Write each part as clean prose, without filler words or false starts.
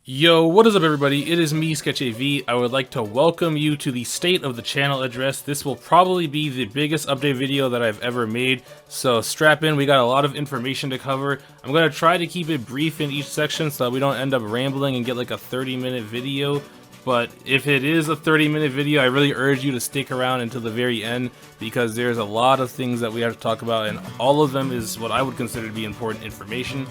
Yo, what is up everybody? It is me, SketchAV. I would like to welcome you to the State of the Channel address. This will probably be the biggest update video that I've ever made, so strap in, we got a lot of information to cover. I'm going to try to keep it brief in each section so that we don't end up rambling and get like a 30-minute video. But if it is a 30-minute video, I really urge you to stick around until the very end because there's a lot of things that we have to talk about, and all of them is what I would consider to be important information.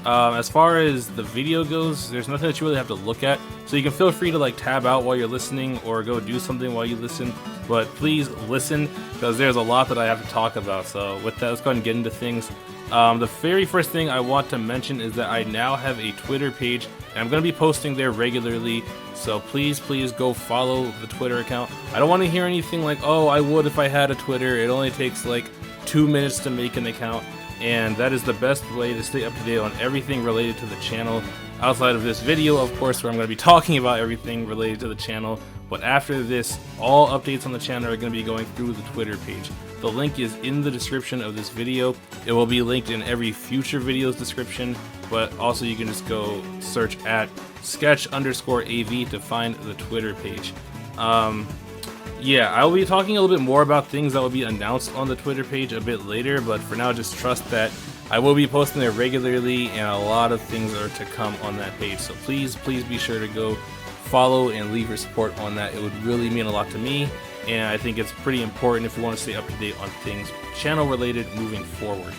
As far as the video goes, there's nothing that you really have to look at, so you can feel free to like tab out while you're listening or go do something while you listen, but please listen because there's a lot that I have to talk about. So with that, let's go ahead and get into things. The very first thing I want to mention is that I now have a Twitter page, and I'm going to be posting there regularly, so please go follow the Twitter account. I don't want to hear anything like, oh, I would if I had a Twitter, it only takes like 2 minutes to make an account. And that is the best way to stay up to date on everything related to the channel. Outside of this video, of course, where I'm going to be talking about everything related to the channel. But after this, all updates on the channel are going to be going through the Twitter page. The link is in the description of this video. It will be linked in every future video's description. But also you can just go search at sketch_AV to find the Twitter page. Yeah, I'll be talking a little bit more about things that will be announced on the Twitter page a bit later, but for now just trust that I will be posting there regularly and a lot of things are to come on that page. So please be sure to go follow and leave your support on that. It would really mean a lot to me, and I think it's pretty important if you want to stay up to date on things channel related moving forward.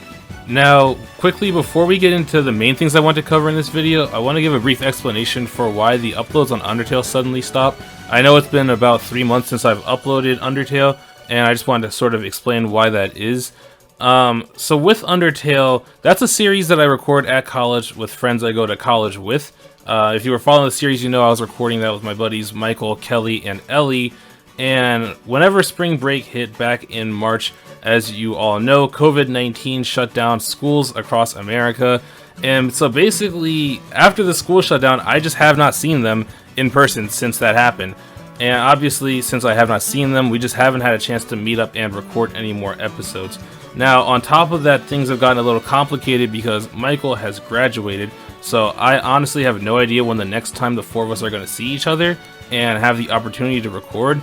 Now, quickly before we get into the main things I want to cover in this video, I want to give a brief explanation for why the uploads on Undertale suddenly stopped. I know it's been about 3 months since I've uploaded Undertale, and I just wanted to sort of explain why that is. So with Undertale, that's a series that I record at college with friends I go to college with. If you were following the series, you know I was recording that with my buddies Michael, Kelly, and Ellie. And whenever spring break hit back in March, as you all know, COVID-19 shut down schools across America. And so basically, after the school shut down, I just have not seen them in person since that happened. And obviously, since I have not seen them, we just haven't had a chance to meet up and record any more episodes. Now, on top of that, things have gotten a little complicated because Michael has graduated. So I honestly have no idea when the next time the four of us are going to see each other and have the opportunity to record.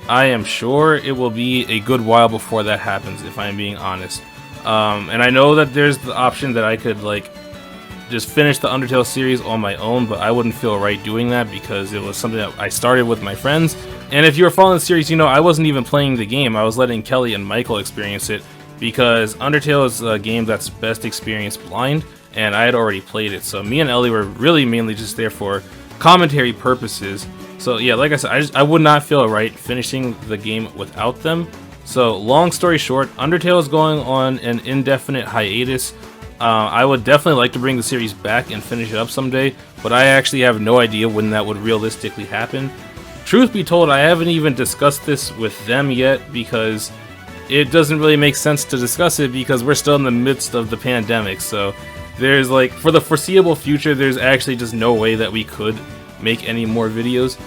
I am sure it will be a good while before that happens, if I'm being honest. And I know that there's the option that I could like just finish the Undertale series on my own, but I wouldn't feel right doing that because it was something that I started with my friends. And if you were following the series, you know I wasn't even playing the game. I was letting Kelly and Michael experience it because Undertale is a game that's best experienced blind, and I had already played it. So me and Ellie were really mainly just there for commentary purposes. So yeah, like I said, I would not feel right finishing the game without them. So long story short, Undertale is going on an indefinite hiatus. I would definitely like to bring the series back and finish it up someday, but I actually have no idea when that would realistically happen. Truth be told, I haven't even discussed this with them yet because it doesn't really make sense to discuss it because we're still in the midst of the pandemic. So there's like, for the foreseeable future, there's actually just no way that we could make any more videos.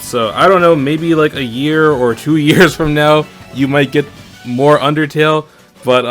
So I don't know, maybe like a year or 2 years from now you might get more Undertale, but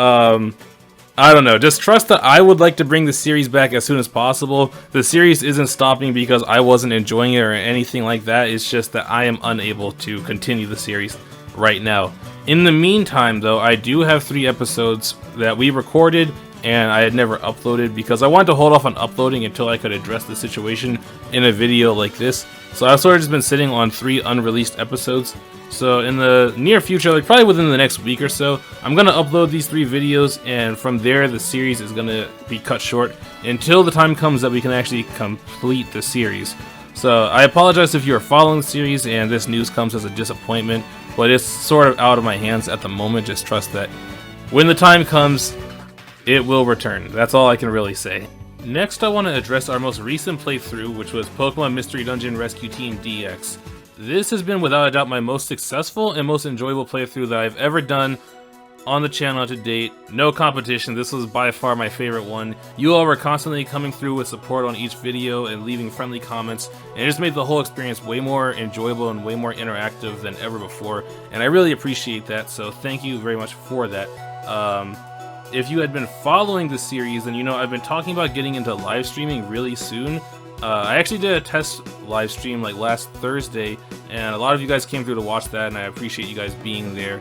I don't know, just trust that I would like to bring the series back as soon as possible. The series isn't stopping because I wasn't enjoying it or anything like that, it's just that I am unable to continue the series right now. In the meantime though, I do have 3 episodes that we recorded and I had never uploaded because I wanted to hold off on uploading until I could address the situation in a video like this. So I've sort of just been sitting on 3 unreleased episodes. So in the near future, like probably within the next week or so, I'm going to upload these 3 videos, and from there the series is going to be cut short until the time comes that we can actually complete the series. So I apologize if you are following the series and this news comes as a disappointment, but it's sort of out of my hands at the moment. Just trust that when the time comes, it will return. That's all I can really say. Next, I want to address our most recent playthrough, which was Pokemon Mystery Dungeon Rescue Team DX. This has been without a doubt my most successful and most enjoyable playthrough that I've ever done on the channel to date. No competition, this was by far my favorite one. You all were constantly coming through with support on each video and leaving friendly comments, and it just made the whole experience way more enjoyable and way more interactive than ever before, and I really appreciate that, so thank you very much for that. If you had been following the series, then you know I've been talking about getting into live streaming really soon, I actually did a test live stream like last Thursday, and a lot of you guys came through to watch that, and I appreciate you guys being there.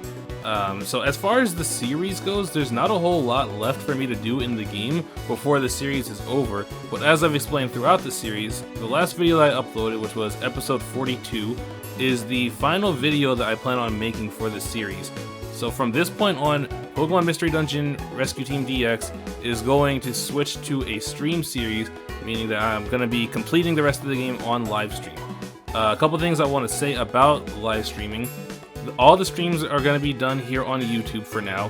So as far as the series goes, there's not a whole lot left for me to do in the game before the series is over, but as I've explained throughout the series, the last video that I uploaded, which was episode 42, is the final video that I plan on making for the series. So from this point on, Pokemon Mystery Dungeon Rescue Team DX is going to switch to a stream series, meaning that I'm going to be completing the rest of the game on live stream. A couple things I want to say about live streaming. All the streams are going to be done here on YouTube for now.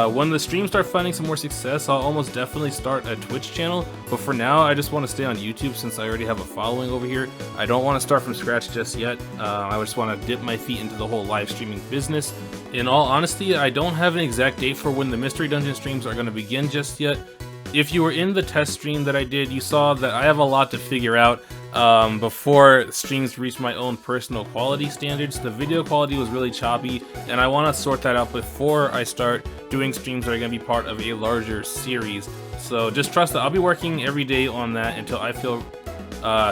When the streams start finding some more success, I'll almost definitely start a Twitch channel, but for now I just want to stay on YouTube since I already have a following over here. I don't want to start from scratch just yet. I just want to dip my feet into the whole live streaming business. In all honesty, I don't have an exact date for when the Mystery Dungeon streams are going to begin just yet. If you were in the test stream that I did, you saw that I have a lot to figure out before streams reach my own personal quality standards. The video quality was really choppy, and I want to sort that out before I start doing streams that are going to be part of a larger series. So just trust that I'll be working every day on that until I feel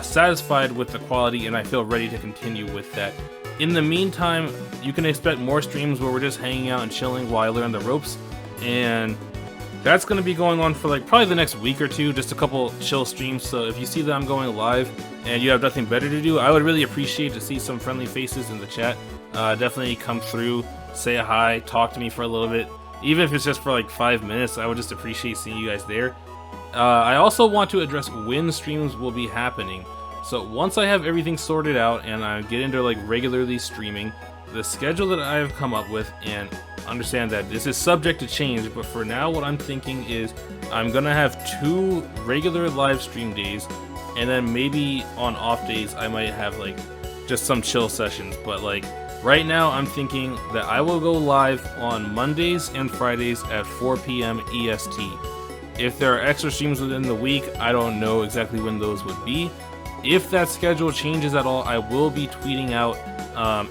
satisfied with the quality and I feel ready to continue with that. In the meantime, you can expect more streams where we're just hanging out and chilling while I learn the ropes, and that's going to be going on for like probably the next week or two, just a couple chill streams. So if you see that I'm going live and you have nothing better to do, I would really appreciate to see some friendly faces in the chat. Definitely come through, say a hi, talk to me for a little bit. Even if it's just for like 5 minutes, I would just appreciate seeing you guys there. I also want to address when streams will be happening. So once I have everything sorted out and I get into like regularly streaming, the schedule that I have come up with, and understand that this is subject to change, but for now what I'm thinking is I'm gonna have 2 regular live stream days, and then maybe on off days I might have like just some chill sessions. But like right now I'm thinking that I will go live on Mondays and Fridays at 4 p.m. EST. If there are extra streams within the week, I don't know exactly when those would be. If that schedule changes at all, I will be tweeting out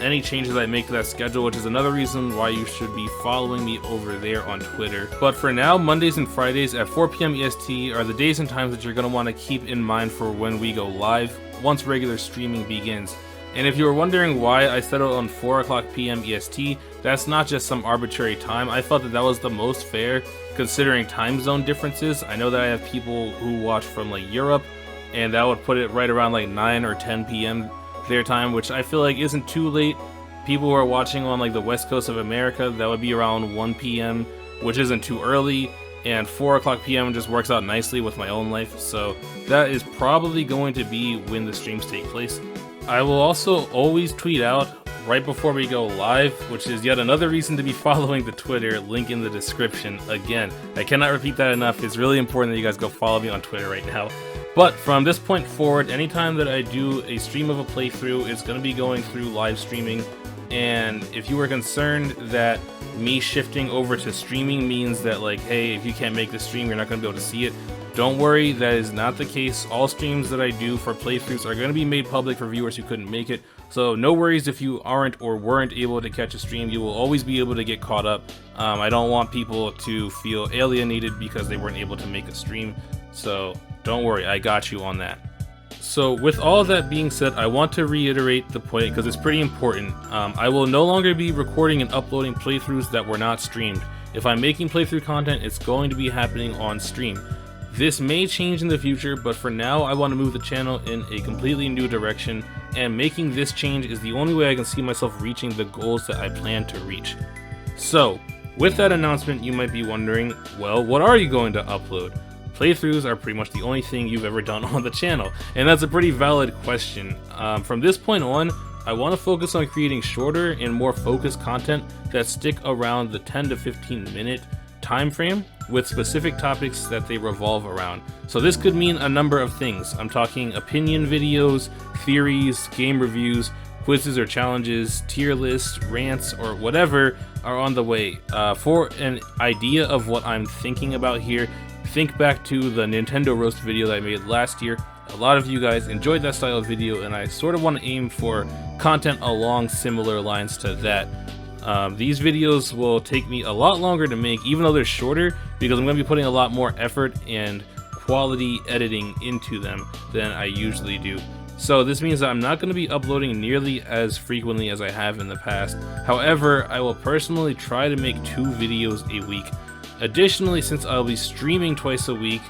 any changes I make to that schedule, which is another reason why you should be following me over there on Twitter. But for now, Mondays and Fridays at 4 p.m. EST are the days and times that you're going to want to keep in mind for when we go live once regular streaming begins. And if you were wondering why I settled on 4 o'clock p.m. EST, that's not just some arbitrary time. I felt that that was the most fair considering time zone differences. I know that I have people who watch from like Europe, and that would put it right around like 9 or 10 p.m. their time, which I feel like isn't too late. People who are watching on like the west coast of America, that would be around 1 p.m., which isn't too early, and 4 o'clock p.m. just works out nicely with my own life, so that is probably going to be when the streams take place. I will also always tweet out right before we go live, which is yet another reason to be following the Twitter, link in the description. Again, I cannot repeat that enough. It's really important that you guys go follow me on Twitter right now. But from this point forward, anytime that I do a stream of a playthrough, it's going to be going through live streaming. And if you were concerned that me shifting over to streaming means that like, hey, if you can't make the stream, you're not going to be able to see it, don't worry, that is not the case. All streams that I do for playthroughs are going to be made public for viewers who couldn't make it. So no worries if you aren't or weren't able to catch a stream. You will always be able to get caught up. I don't want people to feel alienated because they weren't able to make a stream. So don't worry, I got you on that. So with all of that being said, I want to reiterate the point because it's pretty important. I will no longer be recording and uploading playthroughs that were not streamed. If I'm making playthrough content, it's going to be happening on stream. This may change in the future, but for now I want to move the channel in a completely new direction, and making this change is the only way I can see myself reaching the goals that I plan to reach. So, with that announcement, you might be wondering, well, what are you going to upload? Playthroughs are pretty much the only thing you've ever done on the channel, and that's a pretty valid question. From this point on, I want to focus on creating shorter and more focused content that stick around the 10 to 15 minute time frame with specific topics that they revolve around. So this could mean a number of things. I'm talking opinion videos, theories, game reviews, quizzes or challenges, tier lists, rants, or whatever are on the way. For an idea of what I'm thinking about here, think back to the Nintendo Roast video that I made last year. A lot of you guys enjoyed that style of video, and I sort of want to aim for content along similar lines to that. These videos will take me a lot longer to make, even though they're shorter, because I'm going to be putting a lot more effort and quality editing into them than I usually do. So this means that I'm not going to be uploading nearly as frequently as I have in the past. However, I will personally try to make 2 videos a week. Additionally, since I'll be streaming twice a week,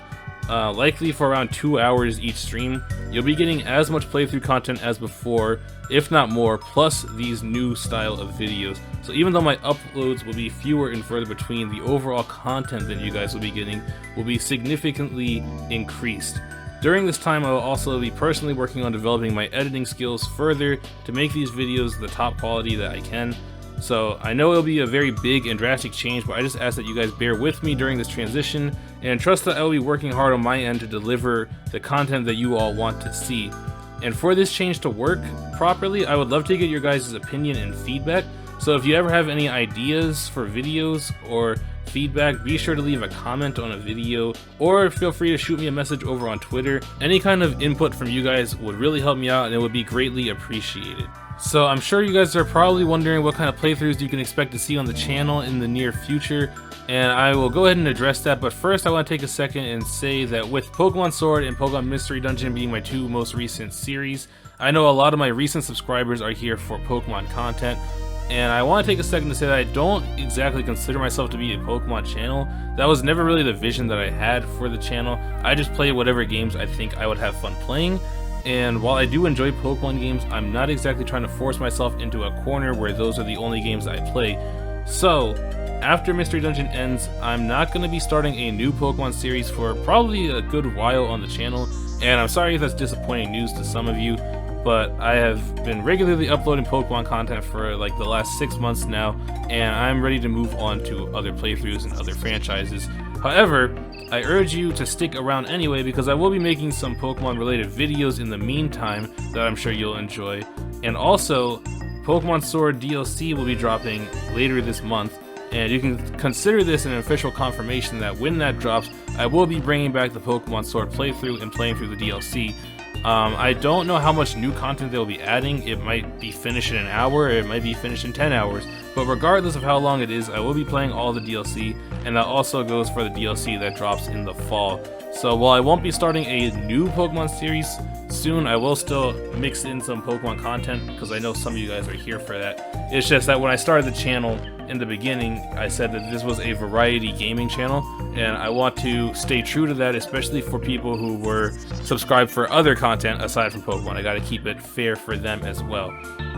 likely for around 2 hours each stream, you'll be getting as much playthrough content as before, if not more, plus these new style of videos. So even though my uploads will be fewer and further between, the overall content that you guys will be getting will be significantly increased. During this time, I will also be personally working on developing my editing skills further to make these videos the top quality that I can. So I know it'll be a very big and drastic change, but I just ask that you guys bear with me during this transition and trust that I will be working hard on my end to deliver the content that you all want to see. And for this change to work properly, I would love to get your guys' opinion and feedback. So if you ever have any ideas for videos or feedback, be sure to leave a comment on a video, or feel free to shoot me a message over on Twitter. Any kind of input from you guys would really help me out and it would be greatly appreciated. So I'm sure you guys are probably wondering what kind of playthroughs you can expect to see on the channel in the near future, and I will go ahead and address that. But first I want to take a second and say that with Pokemon Sword and Pokemon Mystery Dungeon being my 2 most recent series, I know a lot of my recent subscribers are here for Pokemon content, and I want to take a second to say that I don't exactly consider myself to be a Pokemon channel. That was never really the vision that I had for the channel. I just play whatever games I think I would have fun playing. And while I do enjoy Pokemon games, I'm not exactly trying to force myself into a corner where those are the only games I play. So, after Mystery Dungeon ends, I'm not going to be starting a new Pokemon series for probably a good while on the channel, and I'm sorry if that's disappointing news to some of you, but I have been regularly uploading Pokemon content for like the last 6 months now, and I'm ready to move on to other playthroughs and other franchises. However, I urge you to stick around anyway because I will be making some Pokemon related videos in the meantime that I'm sure you'll enjoy. And also, Pokemon Sword DLC will be dropping later this month, and you can consider this an official confirmation that when that drops, I will be bringing back the Pokemon Sword playthrough and playing through the DLC. I don't know how much new content they'll be adding. It might be finished in an hour, or it might be finished in 10 hours, but regardless of how long it is, I will be playing all the DLC, and that also goes for the DLC that drops in the fall. So while I won't be starting a new Pokemon series soon, I will still mix in some Pokemon content because I know some of you guys are here for that. It's just that when I started the channel in the beginning, I said that this was a variety gaming channel, and I want to stay true to that, especially for people who were subscribed for other content aside from Pokemon. I gotta keep it fair for them as well.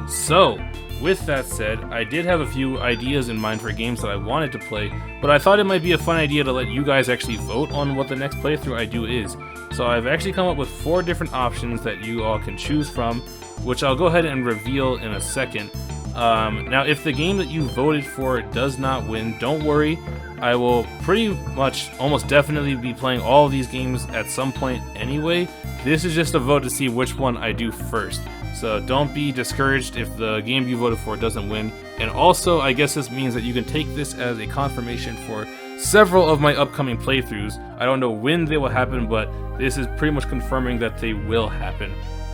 So, with that said, I did have a few ideas in mind for games that I wanted to play, but I thought it might be a fun idea to let you guys actually vote on what the next playthrough I do is. So I've actually come up with 4 different options that you all can choose from, which I'll go ahead and reveal in a second. Now, if the game that you voted for does not win, don't worry. I will pretty much almost definitely be playing all of these games at some point anyway. This is just a vote to see which one I do first. So don't be discouraged if the game you voted for doesn't win. And also, I guess this means that you can take this as a confirmation for several of my upcoming playthroughs. I don't know when they will happen, but this is pretty much confirming that they will happen.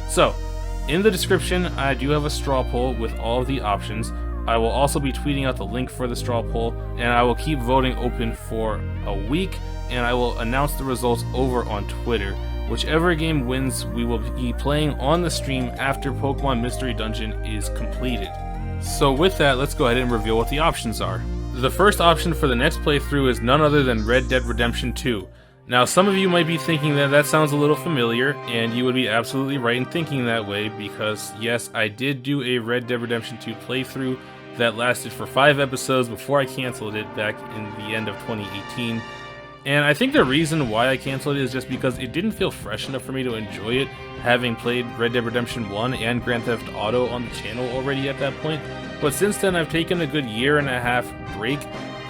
So, in the description, I do have a straw poll with all of the options. I will also be tweeting out the link for the straw poll, and I will keep voting open for a week, and I will announce the results over on Twitter. Whichever game wins, we will be playing on the stream after Pokemon Mystery Dungeon is completed. So with that, let's go ahead and reveal what the options are. The first option for the next playthrough is none other than Red Dead Redemption 2. Now, some of you might be thinking that that sounds a little familiar, and you would be absolutely right in thinking that way, because yes, I did do a Red Dead Redemption 2 playthrough that lasted for 5 episodes before I canceled it back in the end of 2018. And I think the reason why I canceled it is just because it didn't feel fresh enough for me to enjoy it, having played Red Dead Redemption 1 and Grand Theft Auto on the channel already at that point. But since then, I've taken a good 1.5 year break,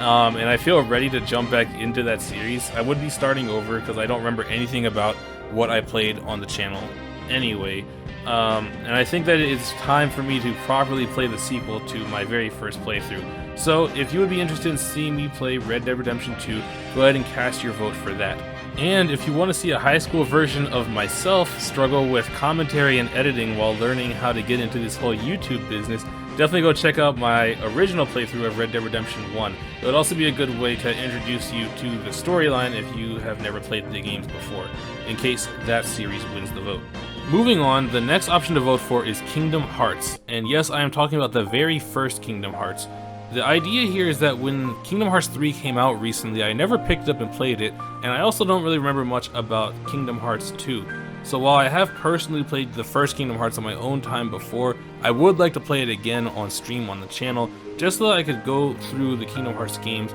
and I feel ready to jump back into that series. I would be starting over because I don't remember anything about what I played on the channel anyway. And I think that it's time for me to properly play the sequel to my very first playthrough. So if you would be interested in seeing me play Red Dead Redemption 2, go ahead and cast your vote for that. And if you want to see a high school version of myself struggle with commentary and editing while learning how to get into this whole YouTube business, definitely go check out my original playthrough of Red Dead Redemption 1. It would also be a good way to introduce you to the storyline if you have never played the games before, in case that series wins the vote. Moving on, the next option to vote for is Kingdom Hearts, and yes, I am talking about the very first Kingdom Hearts. The idea here is that when Kingdom Hearts 3 came out recently, I never picked it up and played it, and I also don't really remember much about Kingdom Hearts 2. So while I have personally played the first Kingdom Hearts on my own time before, I would like to play it again on stream on the channel, just so that I could go through the Kingdom Hearts games.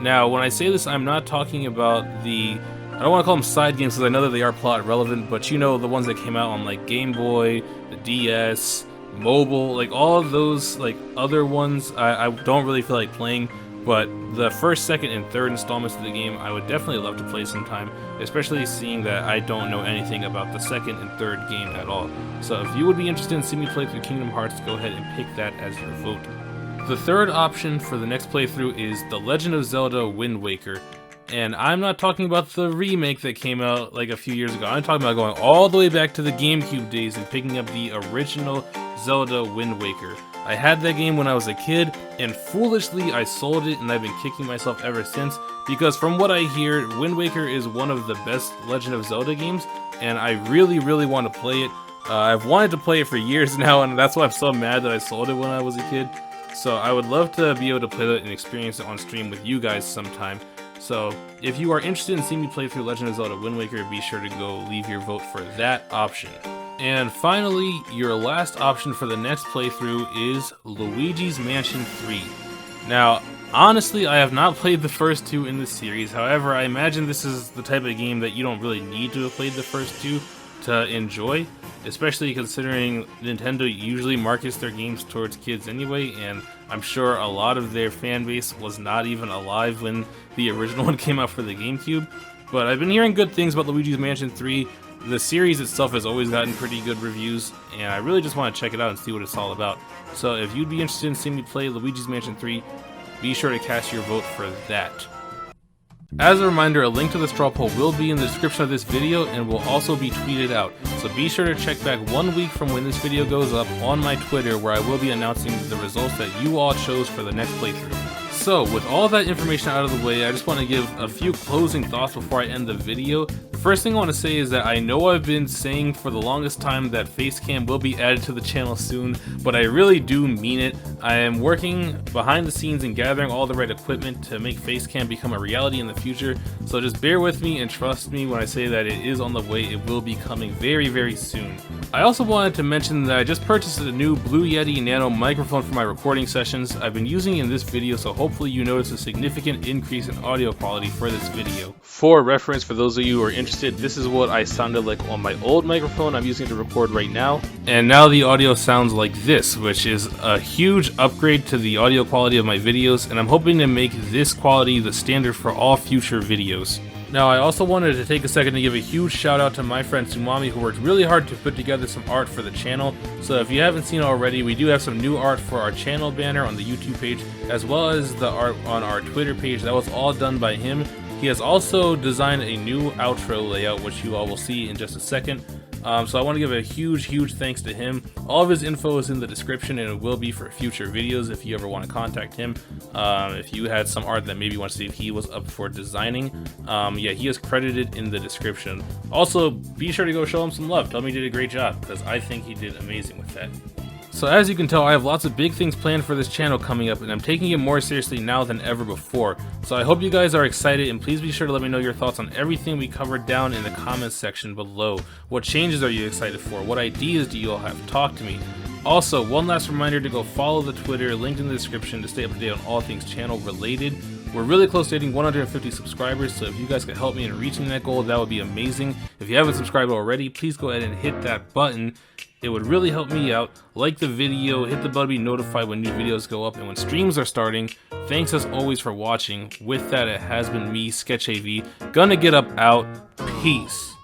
Now, when I say this, I'm not talking about I don't want to call them side games because I know that they are plot relevant, but you know, the ones that came out on like Game Boy, the DS, mobile, like all of those like other ones I don't really feel like playing, but the first, second, and third installments of the game I would definitely love to play sometime, especially seeing that I don't know anything about the second and third game at all. So if you would be interested in seeing me play through Kingdom Hearts, go ahead and pick that as your vote. The third option for the next playthrough is The Legend of Zelda Wind Waker. And I'm not talking about the remake that came out like a few years ago. I'm talking about going all the way back to the GameCube days and picking up the original Zelda Wind Waker. I had that game when I was a kid, and foolishly I sold it, and I've been kicking myself ever since, because from what I hear, Wind Waker is one of the best Legend of Zelda games, and I really want to play it. I've wanted to play it for years now, and that's why I'm so mad that I sold it when I was a kid. So I would love to be able to play it and experience it on stream with you guys sometime. So if you are interested in seeing me play through Legend of Zelda Wind Waker, be sure to go leave your vote for that option. And finally, your last option for the next playthrough is Luigi's Mansion 3. Now, honestly, I have not played the first two in this series. However, I imagine this is the type of game that you don't really need to have played the first two to enjoy, especially considering Nintendo usually markets their games towards kids anyway, and I'm sure a lot of their fan base was not even alive when the original one came out for the GameCube. But I've been hearing good things about Luigi's Mansion 3. The series itself has always gotten pretty good reviews, and I really just want to check it out and see what it's all about. So if you'd be interested in seeing me play Luigi's Mansion 3, be sure to cast your vote for that. As a reminder, a link to the straw poll will be in the description of this video and will also be tweeted out, so be sure to check back 1 week from when this video goes up on my Twitter, where I will be announcing the results that you all chose for the next playthrough. So, with all that information out of the way, I just want to give a few closing thoughts before I end the video. The first thing I want to say is that I know I've been saying for the longest time that Facecam will be added to the channel soon, but I really do mean it. I am working behind the scenes and gathering all the right equipment to make Facecam become a reality in the future, so just bear with me and trust me when I say that it is on the way. It will be coming very soon. I also wanted to mention that I just purchased a new Blue Yeti Nano microphone for my recording sessions. I've been using it in this video, so hopefully you notice a significant increase in audio quality for this video. For reference, for those of you who are interested, this is what I sounded like on my old microphone I'm using to record right now. And now the audio sounds like this, which is a huge upgrade to the audio quality of my videos, and I'm hoping to make this quality the standard for all future videos. Now, I also wanted to take a second to give a huge shout out to my friend Tsumami, who worked really hard to put together some art for the channel. So if you haven't seen already, we do have some new art for our channel banner on the YouTube page, as well as the art on our Twitter page. That was all done by him. He has also designed a new outro layout, which you all will see in just a second. So I want to give a huge thanks to him. All of his info is in the description, and it will be for future videos if you ever want to contact him. If you had some art that maybe you want to see if he was up for designing, yeah, he is credited in the description. Also, be sure to go show him some love. Tell him he did a great job, because I think he did amazing with that. So as you can tell, I have lots of big things planned for this channel coming up, and I'm taking it more seriously now than ever before. So I hope you guys are excited, and please be sure to let me know your thoughts on everything we covered down in the comments section below. What changes are you excited for? What ideas do you all have? Talk to me. Also, one last reminder to go follow the Twitter, linked in the description, to stay up to date on all things channel related. We're really close to hitting 150 subscribers, so if you guys could help me in reaching that goal, that would be amazing. If you haven't subscribed already, please go ahead and hit that button. It would really help me out. Like the video, hit the bell to be notified when new videos go up and when streams are starting. Thanks as always for watching. With that, it has been me, SketchAV, gonna get up out. Peace.